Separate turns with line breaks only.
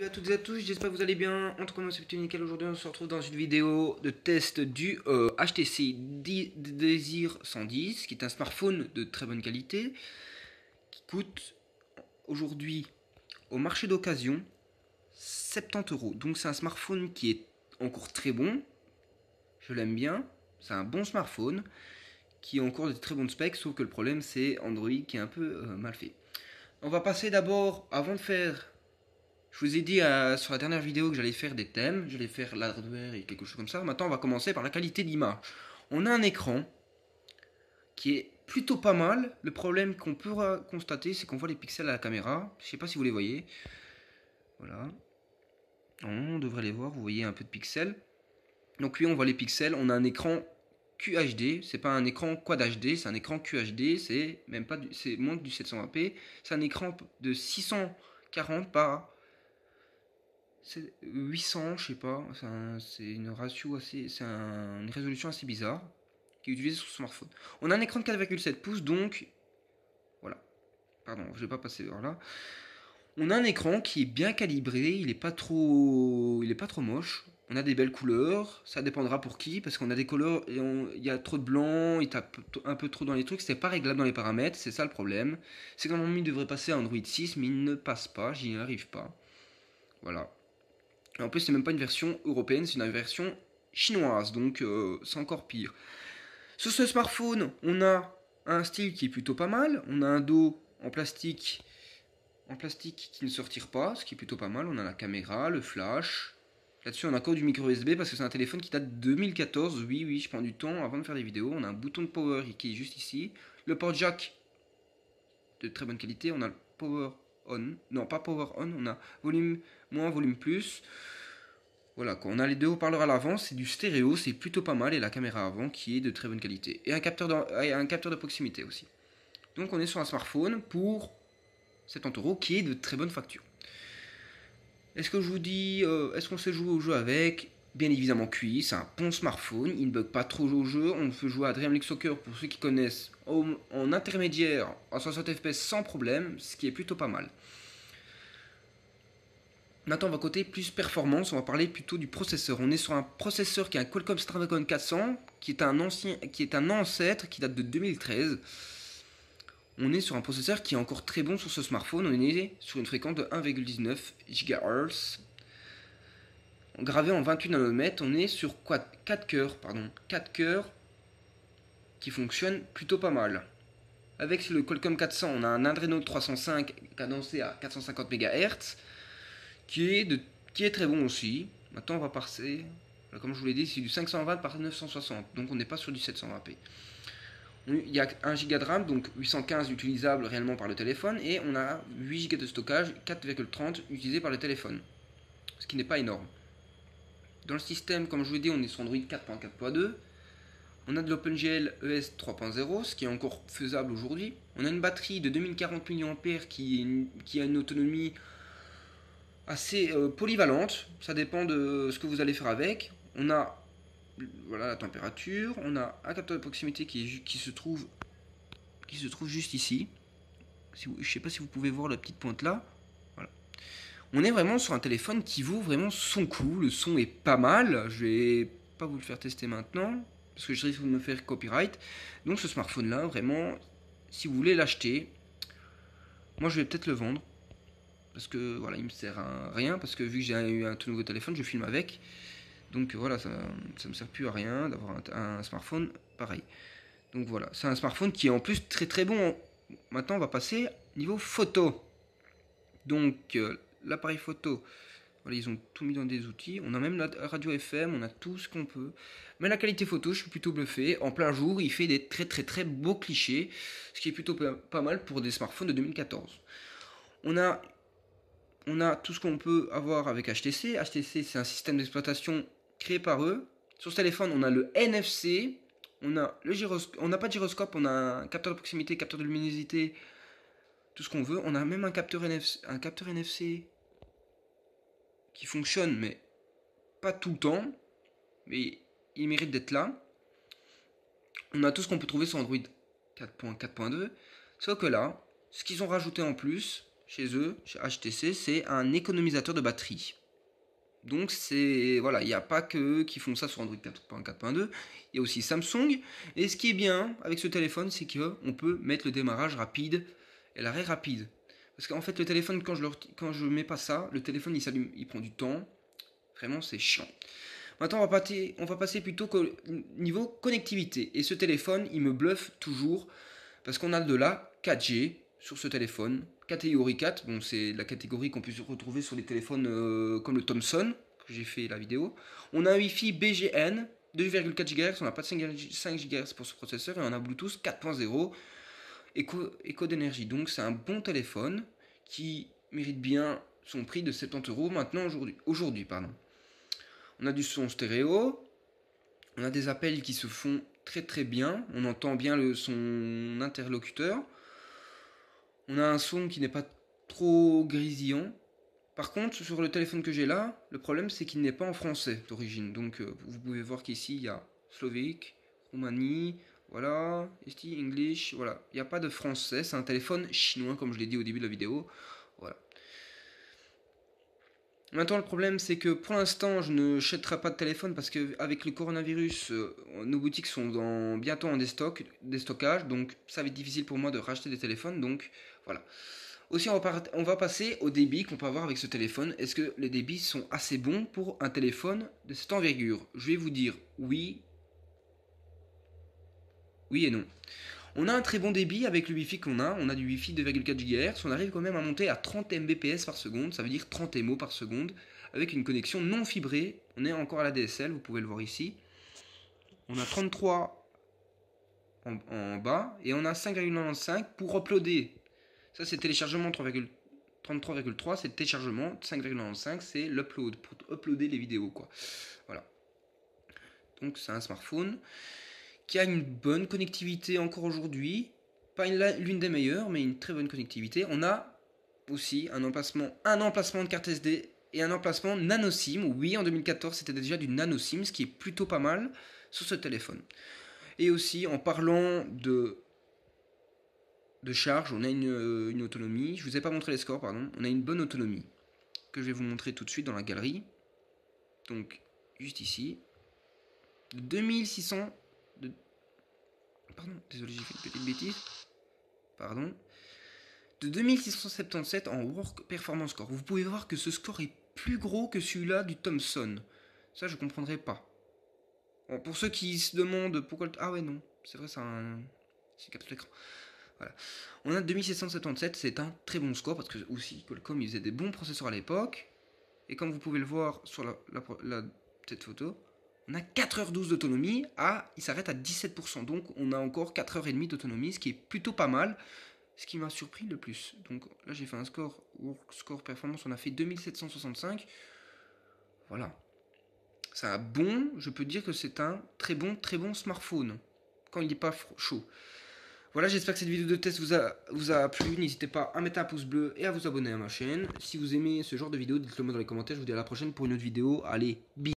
Salut à toutes et à tous, j'espère que vous allez bien. En tout cas, moi c'est plutôt nickel. Aujourd'hui, on se retrouve dans une vidéo de test du HTC Desire 110, qui est un smartphone de très bonne qualité, qui coûte aujourd'hui au marché d'occasion 70 euros. Donc c'est un smartphone qui est encore très bon, je l'aime bien, c'est un bon smartphone, qui a encore de très bons specs, sauf que le problème c'est Android qui est un peu mal fait. On va passer d'abord, avant de faire... Je vous ai dit sur la dernière vidéo que j'allais faire des thèmes, j'allais faire l'hardware et quelque chose comme ça. Maintenant, on va commencer par la qualité d'image. On a un écran qui est plutôt pas mal. Le problème qu'on peut constater, c'est qu'on voit les pixels à la caméra. Je ne sais pas si vous les voyez. Voilà. On devrait les voir, vous voyez un peu de pixels. Donc oui, on voit les pixels. On a un écran QHD, c'est pas un écran Quad HD, c'est un écran QHD, c'est même pas c'est moins que du 720p. C'est un écran de 640 par... C'est 800, je sais pas, c'est une ratio assez, une résolution assez bizarre qui est utilisée sur smartphone. On a un écran de 4,7 pouces, donc voilà. Pardon, je vais pas passer par là. On a un écran qui est bien calibré, il est pas trop moche. On a des belles couleurs, ça dépendra pour qui, parce qu'on a des couleurs, il y a trop de blanc, il tape un peu trop dans les trucs, c'est pas réglable dans les paramètres, c'est ça le problème. C'est que normalement il devrait passer à Android 6, mais il ne passe pas, j'y arrive pas. Voilà. Et en plus, c'est même pas une version européenne, c'est une version chinoise, donc c'est encore pire. Sur ce smartphone, on a un style qui est plutôt pas mal. On a un dos en plastique qui ne se retire pas, ce qui est plutôt pas mal. On a la caméra, le flash. Là-dessus, on a encore du micro USB parce que c'est un téléphone qui date de 2014. Oui, oui, je prends du temps avant de faire des vidéos. On a un bouton de power qui est juste ici. Le port jack de très bonne qualité. On a le power on. Non, pas power on. On a volume moins, volume plus. Voilà, quand on a les deux haut-parleurs à l'avant, c'est du stéréo, c'est plutôt pas mal, et la caméra avant qui est de très bonne qualité. Et un capteur de proximité aussi. Donc on est sur un smartphone pour 70 euros qui est de très bonne facture. Est-ce que je vous dis, est-ce qu'on sait jouer au jeu avec? Bien évidemment QI, c'est un bon smartphone, il ne bug pas trop au jeu, on peut jouer à Dream League Soccer pour ceux qui connaissent en intermédiaire en 60 fps sans problème, ce qui est plutôt pas mal. Maintenant, on va côté plus performance, on va parler plutôt du processeur. On est sur un processeur qui est un Qualcomm Snapdragon 400, qui est un ancêtre qui date de 2013. On est sur un processeur qui est encore très bon sur ce smartphone. On est sur une fréquence de 1,19 GHz. Gravé en 28 nanomètres, on est sur 4 cœurs qui fonctionnent plutôt pas mal. Avec le Qualcomm 400, on a un Adreno 305 cadencé à 450 MHz. Qui est très bon aussi. Maintenant, on va passer, comme je vous l'ai dit, c'est du 520 par 960, donc on n'est pas sur du 720p. Il y a 1 Go de RAM, donc 815 utilisable réellement par le téléphone, et on a 8 Go de stockage, 4,30 utilisé par le téléphone, ce qui n'est pas énorme. Dans le système, comme je vous l'ai dit, on est sur Android 4.4.2. On a de l'OpenGL ES 3.0, ce qui est encore faisable aujourd'hui. On a une batterie de 2040 mAh qui a une autonomie assez polyvalente, ça dépend de ce que vous allez faire avec. On a voilà la température, on a un capteur de proximité qui se trouve juste ici. Je ne sais pas si vous pouvez voir la petite pointe là. Voilà. On est vraiment sur un téléphone qui vaut vraiment son coup, le son est pas mal. Je vais pas vous le faire tester maintenant parce que je risque de me faire copyright. Donc ce smartphone là, vraiment, si vous voulez l'acheter, moi je vais peut-être le vendre. Parce que voilà, il me sert à rien, parce que vu que j'ai eu un tout nouveau téléphone, je filme avec. Donc voilà, ça me sert plus à rien d'avoir un smartphone pareil. Donc voilà, c'est un smartphone qui est en plus très très bon. Maintenant, on va passer niveau photo. Donc l'appareil photo, voilà, ils ont tout mis dans des outils. On a même la radio FM, on a tout ce qu'on peut. Mais la qualité photo, je suis plutôt bluffé. En plein jour, il fait des très très très beaux clichés, ce qui est plutôt pas mal pour des smartphones de 2014. On a tout ce qu'on peut avoir avec HTC. HTC, c'est un système d'exploitation créé par eux. Sur ce téléphone, on a le NFC, on a le gyroscope, on n'a pas de gyroscope, on a un capteur de proximité, capteur de luminosité, tout ce qu'on veut. On a même un capteur NFC qui fonctionne, mais pas tout le temps, mais il mérite d'être là. On a tout ce qu'on peut trouver sur Android 4.4.2, sauf que là, ce qu'ils ont rajouté en plus, chez eux, chez HTC, c'est un économisateur de batterie. Donc c'est voilà, il n'y a pas que eux qui font ça sur Android 4.4.2, il y a aussi Samsung. Et ce qui est bien avec ce téléphone, c'est qu'on peut mettre le démarrage rapide et l'arrêt rapide. Parce qu'en fait le téléphone, quand je mets pas ça, le téléphone il s'allume, il prend du temps. Vraiment c'est chiant. Maintenant on va passer plutôt au niveau connectivité. Et ce téléphone il me bluffe toujours parce qu'on a de la 4G sur ce téléphone. Catégorie 4, bon, c'est la catégorie qu'on peut retrouver sur les téléphones comme le Thomson, que j'ai fait la vidéo. On a un Wi-Fi BGN, 2,4 GHz, on n'a pas de 5 GHz pour ce processeur, et on a Bluetooth 4.0, éco d'énergie. Donc c'est un bon téléphone qui mérite bien son prix de 70 € maintenant aujourd'hui. On a du son stéréo, on a des appels qui se font très très bien, on entend bien son interlocuteur. On a un son qui n'est pas trop grésillant. Par contre, sur le téléphone que j'ai là, le problème c'est qu'il n'est pas en français d'origine. Donc vous pouvez voir qu'ici il y a Slovaque, Roumanie, voilà, ici English, voilà. Il n'y a pas de français, c'est un téléphone chinois comme je l'ai dit au début de la vidéo. Voilà. Maintenant, le problème, c'est que pour l'instant, je ne achèterai pas de téléphone parce qu'avec le coronavirus, nos boutiques sont bientôt en déstockage, donc ça va être difficile pour moi de racheter des téléphones, donc voilà. Aussi, on va passer au débit qu'on peut avoir avec ce téléphone. Est-ce que les débits sont assez bons pour un téléphone de cette envergure? Je vais vous dire oui et non. On a un très bon débit avec le Wi-Fi qu'on a. On a du Wi-Fi 2,4 GHz. On arrive quand même à monter à 30 Mbps par seconde. Ça veut dire 30 MO par seconde. Avec une connexion non fibrée. On est encore à la DSL, vous pouvez le voir ici. On a 33 en bas. Et on a 5,95 pour uploader. Ça, c'est téléchargement 33,3. C'est le téléchargement. 5,95, c'est l'upload. Pour uploader les vidéos, quoi. Voilà. Donc, c'est un smartphone qui a une bonne connectivité encore aujourd'hui, pas l'une des meilleures, mais une très bonne connectivité. On a aussi un emplacement de carte SD et un emplacement nano SIM. Oui, en 2014, c'était déjà du nano SIM, ce qui est plutôt pas mal sur ce téléphone. Et aussi, en parlant de charge, on a une autonomie. Je vous ai pas montré les scores, pardon. On a une bonne autonomie que je vais vous montrer tout de suite dans la galerie. Donc, juste ici, 2600. Pardon, désolé, j'ai fait une petite bêtise. Pardon. De 2677 en Work Performance Score. Vous pouvez voir que ce score est plus gros que celui-là du Thomson. Ça, je ne comprendrai pas. Bon, pour ceux qui se demandent pourquoi... Ah ouais, non. C'est vrai, c'est capture l'écran. Voilà. On a 2777, c'est un très bon score parce que aussi Qualcomm, ils faisaient des bons processeurs à l'époque. Et comme vous pouvez le voir sur cette photo, on a 4h12 d'autonomie, il s'arrête à 17%, donc on a encore 4h30 d'autonomie, ce qui est plutôt pas mal, ce qui m'a surpris le plus. Donc là j'ai fait un score performance, on a fait 2765, voilà. C'est un bon, je peux dire que c'est un très bon smartphone, quand il n'est pas chaud. Voilà, j'espère que cette vidéo de test vous a plu. N'hésitez pas à mettre un pouce bleu et à vous abonner à ma chaîne. Si vous aimez ce genre de vidéo, dites-le moi dans les commentaires. Je vous dis à la prochaine pour une autre vidéo. Allez, bisous.